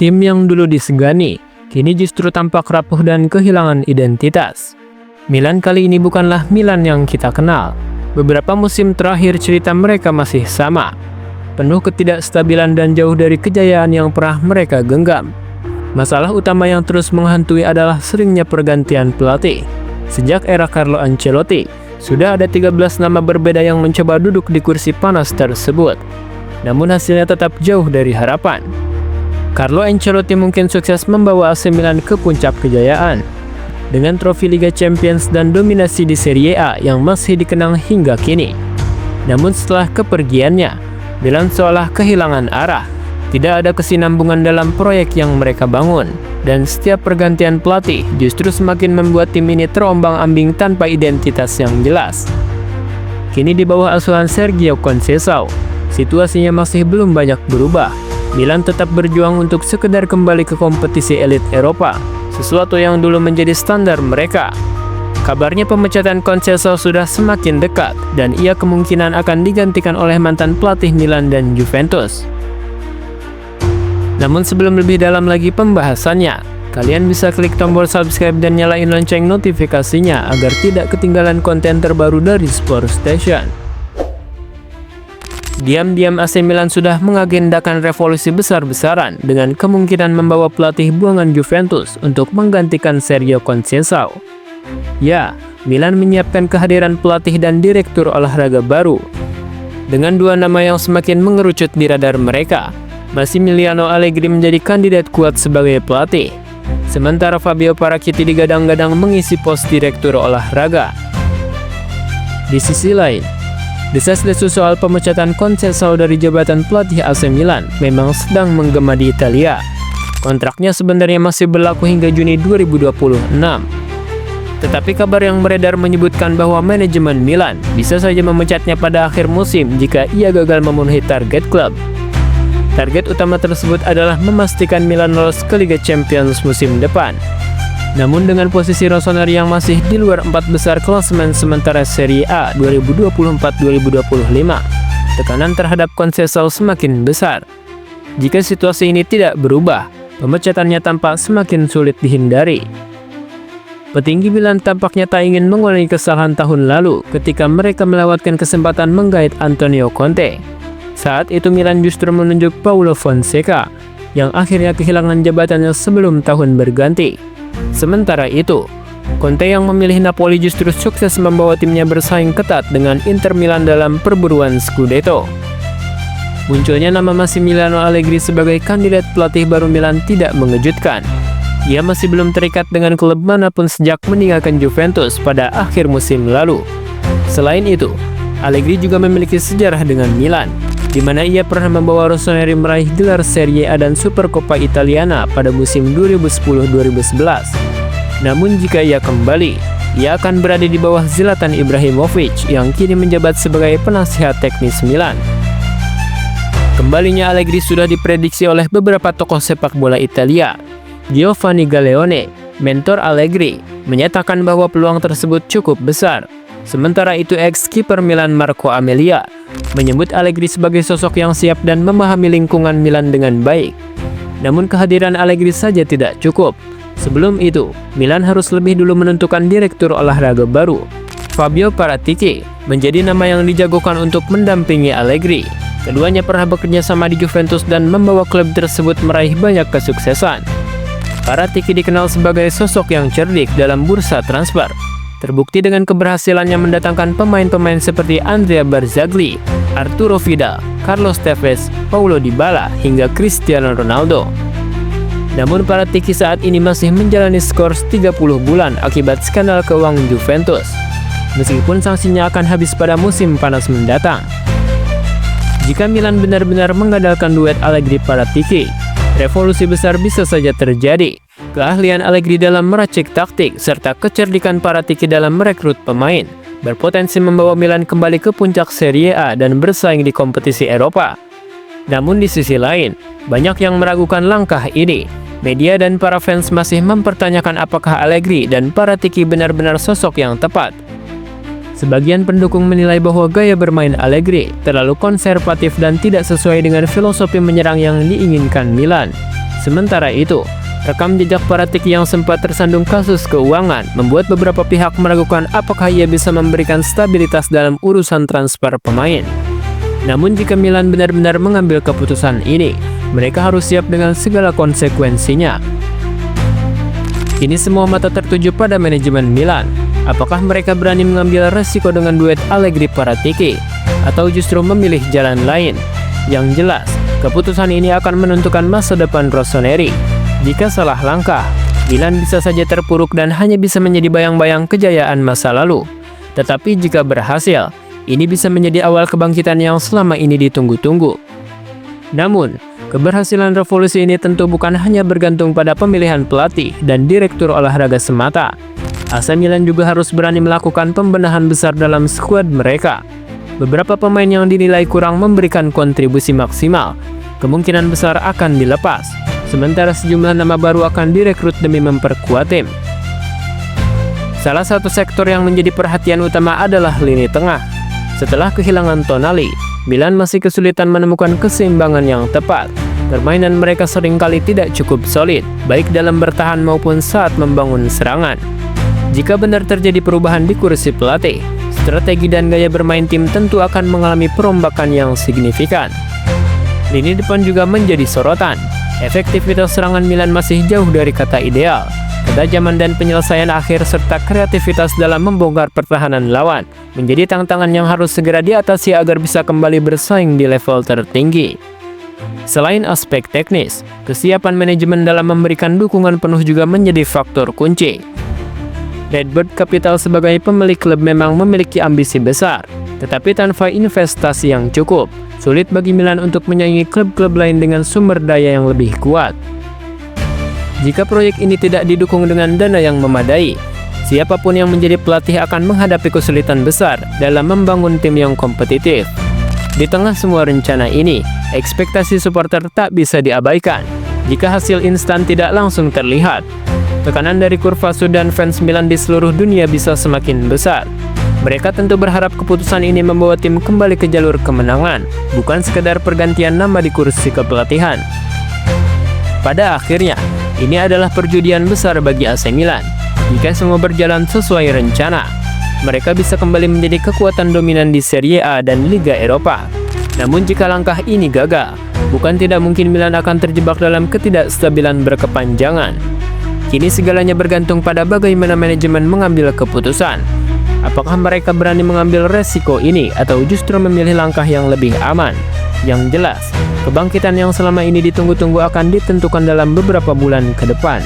Tim yang dulu disegani, kini justru tampak rapuh dan kehilangan identitas. Milan kali ini bukanlah Milan yang kita kenal. Beberapa musim terakhir cerita mereka masih sama, penuh ketidakstabilan dan jauh dari kejayaan yang pernah mereka genggam. Masalah utama yang terus menghantui adalah seringnya pergantian pelatih. Sejak era Carlo Ancelotti, sudah ada 13 nama berbeda yang mencoba duduk di kursi panas tersebut. Namun hasilnya tetap jauh dari harapan. Carlo Ancelotti mungkin sukses membawa AC Milan ke puncak kejayaan dengan trofi Liga Champions dan dominasi di Serie A yang masih dikenang hingga kini. Namun setelah kepergiannya, Milan seolah kehilangan arah. Tidak ada kesinambungan dalam proyek yang mereka bangun, dan setiap pergantian pelatih justru semakin membuat tim ini terombang-ambing tanpa identitas yang jelas. Kini di bawah asuhan Sergio Conceição, situasinya masih belum banyak berubah. Milan tetap berjuang untuk sekedar kembali ke kompetisi elit Eropa, sesuatu yang dulu menjadi standar mereka. Kabarnya pemecatan Conceição sudah semakin dekat, dan ia kemungkinan akan digantikan oleh mantan pelatih Milan dan Juventus. Namun sebelum lebih dalam lagi pembahasannya, kalian bisa klik tombol subscribe dan nyalain lonceng notifikasinya agar tidak ketinggalan konten terbaru dari Sport Station. Diam-diam AC Milan sudah mengagendakan revolusi besar-besaran dengan kemungkinan membawa pelatih buangan Juventus untuk menggantikan Sergio Conceição. Ya, Milan menyiapkan kehadiran pelatih dan direktur olahraga baru. Dengan dua nama yang semakin mengerucut di radar mereka, Massimiliano Allegri menjadi kandidat kuat sebagai pelatih. Sementara Fabio Paratici digadang-gadang mengisi pos direktur olahraga. Di sisi lain, desas-desus soal pemecatan Conceição dari jabatan pelatih AC Milan memang sedang menggema di Italia. Kontraknya sebenarnya masih berlaku hingga Juni 2026. Tetapi kabar yang beredar menyebutkan bahwa manajemen Milan bisa saja memecatnya pada akhir musim jika ia gagal memenuhi target klub. Target utama tersebut adalah memastikan Milan lolos ke Liga Champions musim depan. Namun dengan posisi Rossoneri yang masih di luar 4 besar klasemen sementara Serie A 2024-2025, tekanan terhadap Conceição semakin besar. Jika situasi ini tidak berubah, pemecatannya tampak semakin sulit dihindari. Petinggi Milan tampaknya tak ingin mengulangi kesalahan tahun lalu ketika mereka melewatkan kesempatan menggait Antonio Conte. Saat itu Milan justru menunjuk Paulo Fonseca, yang akhirnya kehilangan jabatannya sebelum tahun berganti. Sementara itu, Conte yang memilih Napoli justru sukses membawa timnya bersaing ketat dengan Inter Milan dalam perburuan Scudetto. Munculnya nama Massimiliano Allegri sebagai kandidat pelatih baru Milan tidak mengejutkan. Ia masih belum terikat dengan klub manapun sejak meninggalkan Juventus pada akhir musim lalu. Selain itu, Allegri juga memiliki sejarah dengan Milan, di mana ia pernah membawa Rossoneri meraih gelar Serie A dan Supercoppa Italiana pada musim 2010-2011. Namun jika ia kembali, ia akan berada di bawah Zlatan Ibrahimovic yang kini menjabat sebagai penasihat teknis Milan. Kembalinya Allegri sudah diprediksi oleh beberapa tokoh sepak bola Italia. Giovanni Galeone, mentor Allegri, menyatakan bahwa peluang tersebut cukup besar. Sementara itu ex-kiper Milan Marco Amelia menyebut Allegri sebagai sosok yang siap dan memahami lingkungan Milan dengan baik. Namun kehadiran Allegri saja tidak cukup. Sebelum itu, Milan harus lebih dulu menentukan direktur olahraga baru. Fabio Paratici menjadi nama yang dijagokan untuk mendampingi Allegri. Keduanya pernah bekerja sama di Juventus dan membawa klub tersebut meraih banyak kesuksesan. Paratici dikenal sebagai sosok yang cerdik dalam bursa transfer. Terbukti dengan keberhasilannya mendatangkan pemain-pemain seperti Andrea Barzagli, Arturo Vidal, Carlos Tevez, Paulo Dybala, hingga Cristiano Ronaldo. Namun Paratici saat ini masih menjalani skor 30 bulan akibat skandal keuangan Juventus. Meskipun sanksinya akan habis pada musim panas mendatang. Jika Milan benar-benar mengandalkan duet Allegri-Paratici, revolusi besar bisa saja terjadi. Keahlian Allegri dalam meracik taktik serta kecerdikan Paratici dalam merekrut pemain berpotensi membawa Milan kembali ke puncak Serie A dan bersaing di kompetisi Eropa. Namun di sisi lain, banyak yang meragukan langkah ini. Media dan para fans masih mempertanyakan apakah Allegri dan Paratici benar-benar sosok yang tepat. Sebagian pendukung menilai bahwa gaya bermain Allegri terlalu konservatif dan tidak sesuai dengan filosofi menyerang yang diinginkan Milan. Sementara itu, rekam jejak Paratici yang sempat tersandung kasus keuangan membuat beberapa pihak meragukan apakah ia bisa memberikan stabilitas dalam urusan transfer pemain. Namun jika Milan benar-benar mengambil keputusan ini, mereka harus siap dengan segala konsekuensinya. Kini semua mata tertuju pada manajemen Milan. Apakah mereka berani mengambil resiko dengan duet Allegri-Paratici, atau justru memilih jalan lain? Yang jelas, keputusan ini akan menentukan masa depan Rossoneri. Jika salah langkah, Milan bisa saja terpuruk dan hanya bisa menjadi bayang-bayang kejayaan masa lalu. Tetapi jika berhasil, ini bisa menjadi awal kebangkitan yang selama ini ditunggu-tunggu. Namun, keberhasilan revolusi ini tentu bukan hanya bergantung pada pemilihan pelatih dan direktur olahraga semata. AC Milan juga harus berani melakukan pembenahan besar dalam skuad mereka. Beberapa pemain yang dinilai kurang memberikan kontribusi maksimal kemungkinan besar akan dilepas, sementara sejumlah nama baru akan direkrut demi memperkuat tim. Salah satu sektor yang menjadi perhatian utama adalah lini tengah. Setelah kehilangan Tonali, Milan masih kesulitan menemukan keseimbangan yang tepat. Permainan mereka seringkali tidak cukup solid, baik dalam bertahan maupun saat membangun serangan. Jika benar terjadi perubahan di kursi pelatih, strategi dan gaya bermain tim tentu akan mengalami perombakan yang signifikan. Lini depan juga menjadi sorotan. Efektivitas serangan Milan masih jauh dari kata ideal. Ketajaman dan penyelesaian akhir serta kreativitas dalam membongkar pertahanan lawan menjadi tantangan yang harus segera diatasi agar bisa kembali bersaing di level tertinggi. Selain aspek teknis, kesiapan manajemen dalam memberikan dukungan penuh juga menjadi faktor kunci. Redbird Capital sebagai pemilik klub memang memiliki ambisi besar, tetapi tanpa investasi yang cukup, sulit bagi Milan untuk menyaingi klub-klub lain dengan sumber daya yang lebih kuat. Jika proyek ini tidak didukung dengan dana yang memadai, siapapun yang menjadi pelatih akan menghadapi kesulitan besar dalam membangun tim yang kompetitif. Di tengah semua rencana ini, ekspektasi supporter tak bisa diabaikan. Jika hasil instan tidak langsung terlihat, tekanan dari kurva dan fans Milan di seluruh dunia bisa semakin besar. Mereka tentu berharap keputusan ini membawa tim kembali ke jalur kemenangan, bukan sekedar pergantian nama di kursi kepelatihan. Pada akhirnya, ini adalah perjudian besar bagi AC Milan. Jika semua berjalan sesuai rencana, mereka bisa kembali menjadi kekuatan dominan di Serie A dan Liga Eropa. Namun jika langkah ini gagal, bukan tidak mungkin Milan akan terjebak dalam ketidakstabilan berkepanjangan. Kini segalanya bergantung pada bagaimana manajemen mengambil keputusan. Apakah mereka berani mengambil resiko ini atau justru memilih langkah yang lebih aman? Yang jelas, kebangkitan yang selama ini ditunggu-tunggu akan ditentukan dalam beberapa bulan ke depan.